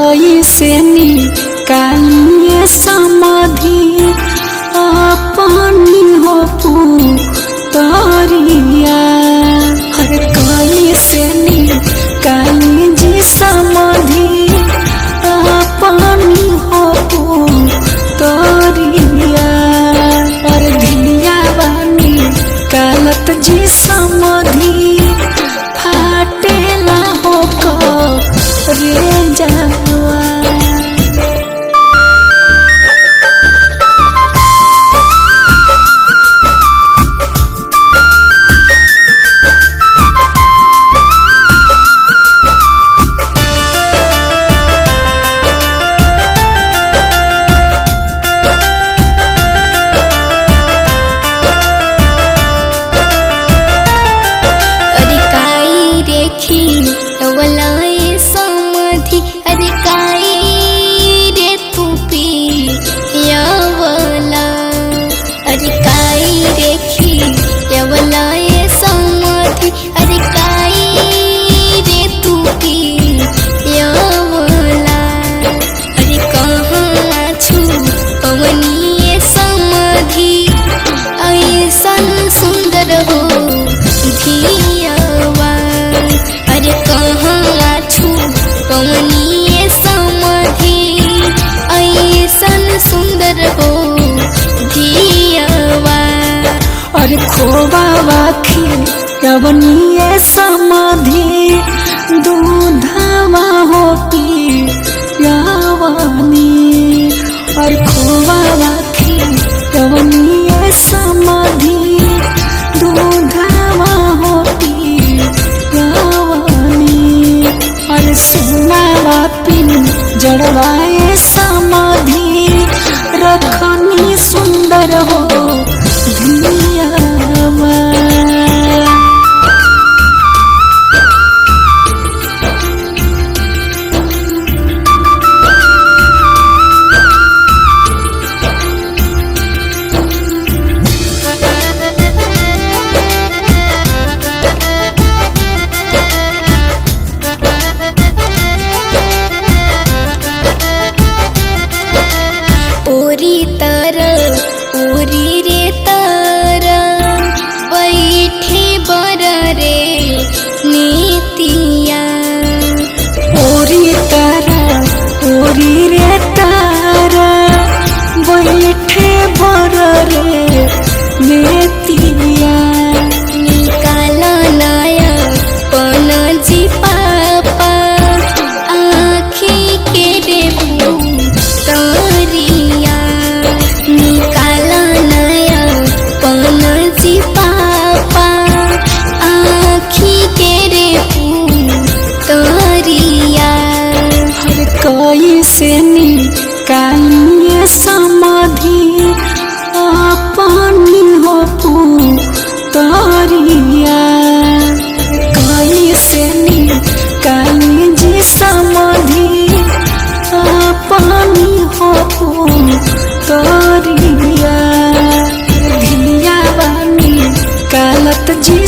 कैसे निकालिए समाधि अपनी हो पुतरिया। हर कैसे निकालिए जी समाधि अपनी हो पुतरिया। और धिया बानी कालत जी समाधि फाटेला हो रे जावा। अरे खोवा वाखी रवनीय समाधि दूधवा हो पियावानी। और खोवा वाखी रवनीय समाधि दूधवा हो पियावानी। और सुना पिन जड़वाए समाधि रखनी सुंदर हो बैठे बर रे नेतिया। निकाला नया पन जी पापा आँखी के रे पुतरिया। निकाला नया पन जी पापा आँखी के रे पुतरिया। हर कैसे निकालिए समाधि अपनी हो पुतरिया। कैसे निकालिए जी समाधि अपनी हो पुतरिया। धिया बानी कालत जी